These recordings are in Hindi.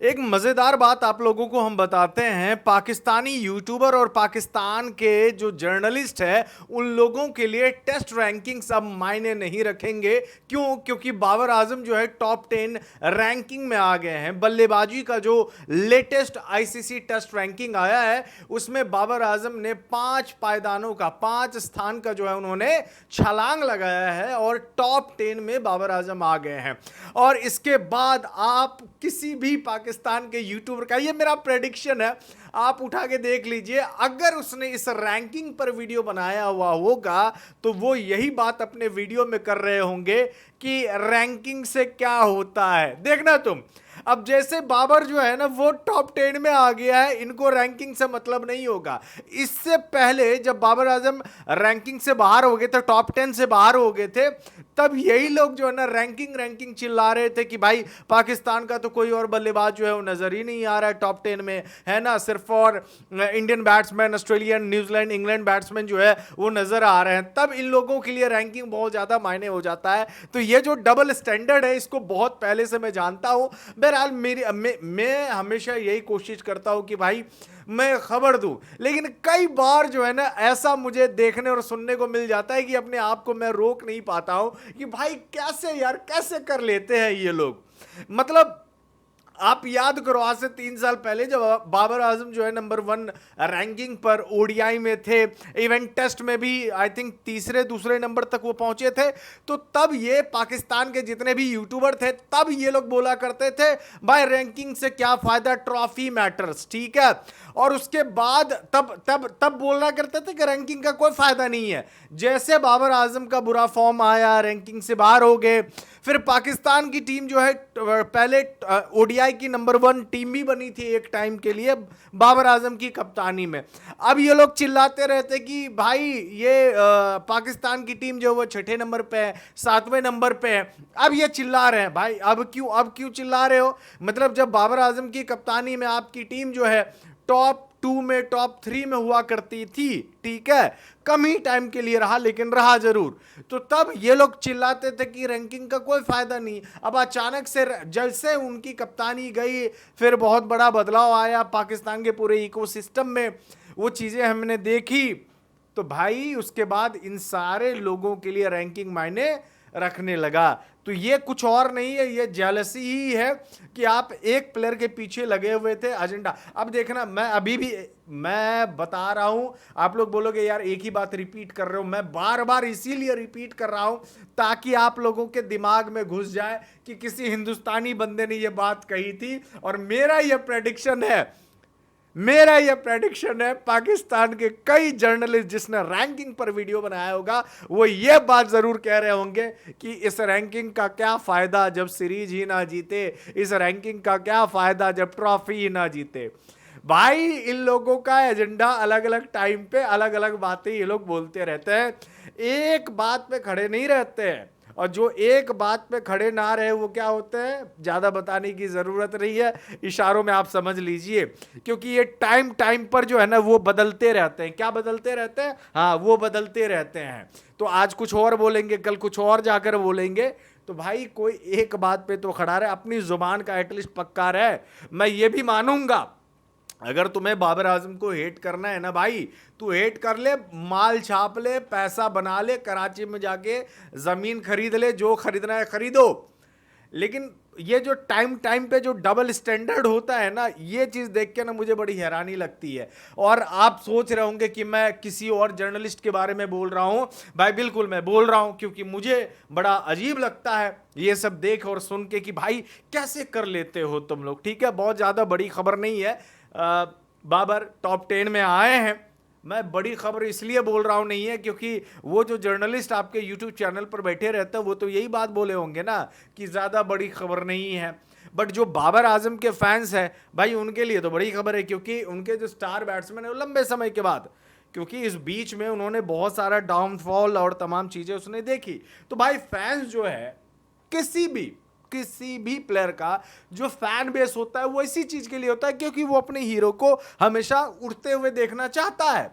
एक मजेदार बात आप लोगों को हम बताते हैं। पाकिस्तानी यूट्यूबर और पाकिस्तान के जो जर्नलिस्ट है उन लोगों के लिए टेस्ट रैंकिंग्स अब मायने नहीं रखेंगे। क्यों? क्योंकि बाबर आजम जो है टॉप 10 रैंकिंग में आ गए हैं। बल्लेबाजी का जो लेटेस्ट आईसीसी टेस्ट रैंकिंग आया है उसमें बाबर आजम ने 5 पायदानों का 5 स्थान का जो है उन्होंने छलांग लगाया है और टॉप 10 में बाबर आजम आ गए हैं। और इसके बाद आप किसी भी पाकिस्तान के यूट्यूबर का, ये मेरा प्रेडिक्शन है, आप उठा के देख लीजिए, अगर उसने इस रैंकिंग पर वीडियो बनाया हुआ होगा तो वो यही बात अपने वीडियो में कर रहे होंगे कि रैंकिंग से क्या होता है देखना तुम। अब जैसे बाबर जो है ना वो टॉप 10 में आ गया है, इनको रैंकिंग से मतलब नहीं होगा। इससे पहले जब बाबर आजम रैंकिंग से बाहर हो गए थे, टॉप 10 से बाहर हो गए थे, तब यही लोग जो है ना रैंकिंग रैंकिंग चिल्ला रहे थे कि भाई पाकिस्तान का तो कोई और बल्लेबाज जो है वो नजर ही नहीं आ रहा है टॉप 10 में, है ना, सिर्फ और Indian batsman, Australian, New Zealand, England batsman जो है वो नजर आ रहे हैं। तब इन लोगों के लिए रैंकिंग बहुत ज्यादा मायने हो जाता है। तो ये जो डबल स्टैंडर्ड है इसको बहुत पहले से मैं जानता हूं। बहरहाल मैं हमेशा यही कोशिश करता हूं कि भाई मैं खबर दूं, लेकिन कई बार जो है ना ऐसा मुझे देखने और सुनने को मिल जाता है कि अपने आप को मैं रोक नहीं पाता हूं कि भाई कैसे यार, कैसे कर लेते हैं ये लोग। मतलब आप याद करो, आज से 3 साल पहले जब बाबर आजम जो है नंबर 1 रैंकिंग पर ओडीआई में थे, इवेंट टेस्ट में भी आई थिंक तीसरे दूसरे नंबर तक वो पहुंचे थे, तो तब ये पाकिस्तान के जितने भी यूट्यूबर थे तब ये लोग बोला करते थे भाई रैंकिंग से क्या फायदा, ट्रॉफी मैटर्स, ठीक है। और उसके बाद तब तब तब बोलना करते थे कि रैंकिंग का कोई फायदा नहीं है। जैसे बाबर आजम का बुरा फॉर्म आया, रैंकिंग से बाहर हो गए, फिर पाकिस्तान की टीम जो है पहले ओडीआई की नंबर 1 टीम भी बनी थी एक टाइम के लिए बाबर आजम की कप्तानी में। अब ये लोग चिल्लाते रहते कि भाई ये पाकिस्तान की टीम जो वो 6ठे नंबर पे है, 7वें नंबर पे है। अब ये चिल्ला रहे हैं भाई, अब क्यों चिल्ला रहे हो? मतलब जब बाबर आजम की कप्तानी में आपकी टीम जो है टॉप 2 में, टॉप 3 में हुआ करती थी, ठीक है, कम ही टाइम के लिए रहा लेकिन रहा जरूर, तो तब ये लोग चिल्लाते थे कि रैंकिंग का कोई फायदा नहीं। अब अचानक से जैसे उनकी कप्तानी गई, फिर बहुत बड़ा बदलाव आया पाकिस्तान के पूरे इकोसिस्टम में, वो चीजें हमने देखी, तो भाई उसके बाद इन सारे लोगों के लिए रैंकिंग मायने रखने लगा। तो ये कुछ और नहीं है, ये जेलसी ही है कि आप एक प्लेयर के पीछे लगे हुए थे, एजेंडा। अब देखना, मैं अभी भी मैं बता रहा हूं, आप लोग बोलोगे यार एक ही बात रिपीट कर रहे हो, मैं बार बार इसीलिए रिपीट कर रहा हूं ताकि आप लोगों के दिमाग में घुस जाए कि किसी हिंदुस्तानी बंदे ने यह बात कही थी। और मेरा यह प्रेडिक्शन है पाकिस्तान के कई जर्नलिस्ट जिसने रैंकिंग पर वीडियो बनाया होगा वो ये बात जरूर कह रहे होंगे कि इस रैंकिंग का क्या फायदा जब सीरीज ही ना जीते, इस रैंकिंग का क्या फायदा जब ट्रॉफी ही ना जीते। भाई इन लोगों का एजेंडा अलग अलग टाइम पे अलग अलग बातें ये लोग बोलते रहते हैं, एक बात पे खड़े नहीं रहते हैं। और जो एक बात पे खड़े ना रहे वो क्या होते हैं, ज्यादा बताने की जरूरत नहीं है, इशारों में आप समझ लीजिए। क्योंकि ये टाइम टाइम पर जो है ना वो बदलते रहते हैं। क्या बदलते रहते हैं? हाँ, वो बदलते रहते हैं। तो आज कुछ और बोलेंगे, कल कुछ और जाकर बोलेंगे। तो भाई कोई एक बात पे तो खड़ा रहे, अपनी जुबान का एटलीस्ट पक्का रहे। मैं ये भी मानूंगा अगर तुम्हें बाबर आजम को हेट करना है ना भाई, तू हेट कर ले, माल छाप ले, पैसा बना ले, कराची में जाके जमीन खरीद ले, जो खरीदना है खरीदो। लेकिन ये जो टाइम टाइम पे जो डबल स्टैंडर्ड होता है ना, ये चीज देख के ना मुझे बड़ी हैरानी लगती है। और आप सोच रहे होंगे कि मैं किसी और जर्नलिस्ट के बारे में बोल रहा हूं। भाई बिल्कुल मैं बोल रहा हूं, क्योंकि मुझे बड़ा अजीब लगता है ये सब देख और सुन के कि भाई कैसे कर लेते हो तुम लोग। ठीक है, बहुत ज्यादा बड़ी खबर नहीं है, बाबर टॉप 10 में आए हैं। मैं बड़ी खबर इसलिए बोल रहा हूं नहीं है क्योंकि वो जो जर्नलिस्ट आपके यूट्यूब चैनल पर बैठे रहते हैं वो तो यही बात बोले होंगे ना कि ज़्यादा बड़ी खबर नहीं है। बट जो बाबर आजम के फैंस हैं भाई, उनके लिए तो बड़ी खबर है, क्योंकि उनके जो स्टार बैट्समैन है वो लंबे समय के बाद, क्योंकि इस बीच में उन्होंने बहुत सारा डाउनफॉल और तमाम चीज़ें उसने देखी। तो भाई फैंस जो है किसी भी प्लेयर का जो फैन बेस होता है वो इसी चीज के लिए होता है क्योंकि वो अपने हीरो को हमेशा उड़ते हुए देखना चाहता है।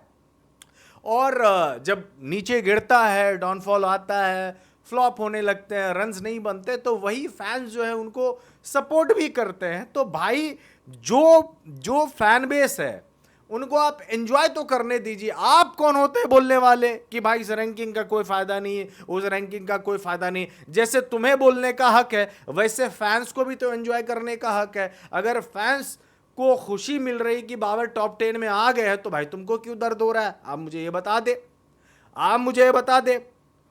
और जब नीचे गिरता है, डाउनफॉल आता है, फ्लॉप होने लगते हैं, रन्स नहीं बनते, तो वही फैंस जो है उनको सपोर्ट भी करते हैं। तो भाई जो जो फैन बेस है उनको आप एंजॉय तो करने दीजिए। आप कौन होते हैं बोलने वाले कि भाई इस रैंकिंग का कोई फायदा नहीं है, उस रैंकिंग का कोई फायदा नहीं। जैसे तुम्हें बोलने का हक है वैसे फैंस को भी तो एंजॉय करने का हक है। अगर फैंस को खुशी मिल रही कि बाबर टॉप 10 में आ गए हैं तो भाई तुमको क्यों दर्द हो रहा है? आप मुझे ये बता दे, आप मुझे ये बता दे।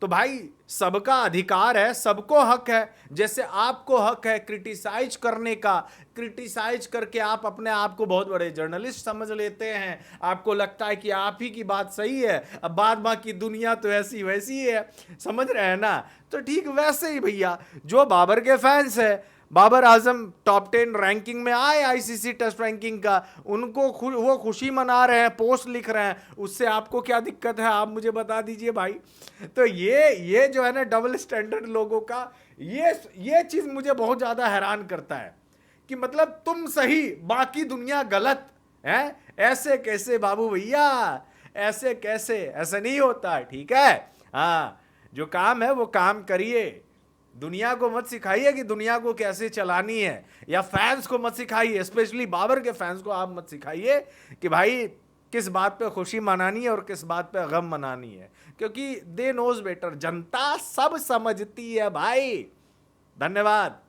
तो भाई सबका अधिकार है, सबको हक है। जैसे आपको हक है क्रिटिसाइज करने का, क्रिटिसाइज करके आप अपने आप को बहुत बड़े जर्नलिस्ट समझ लेते हैं, आपको लगता है कि आप ही की बात सही है, अब बाद बाकी दुनिया तो ऐसी वैसी है, समझ रहे हैं ना? तो ठीक वैसे ही भैया जो बाबर के फैंस है, बाबर आजम टॉप 10 रैंकिंग में आए आईसीसी टेस्ट रैंकिंग का, उनको वो खुशी मना रहे हैं, पोस्ट लिख रहे हैं, उससे आपको क्या दिक्कत है? आप मुझे बता दीजिए भाई। तो ये जो है ना डबल स्टैंडर्ड लोगों का, ये चीज मुझे बहुत ज्यादा हैरान करता है कि मतलब तुम सही बाकी दुनिया गलत है। ऐसे कैसे बाबू भैया, ऐसे कैसे? ऐसा नहीं होता, ठीक है? हाँ, जो काम है वो काम करिए, दुनिया को मत सिखाइए कि दुनिया को कैसे चलानी है, या फैंस को मत सिखाइए, स्पेशली बाबर के फैंस को आप मत सिखाइए कि भाई किस बात पे खुशी मनानी है और किस बात पे गम मनानी है, क्योंकि दे नोज बेटर, जनता सब समझती है भाई। धन्यवाद।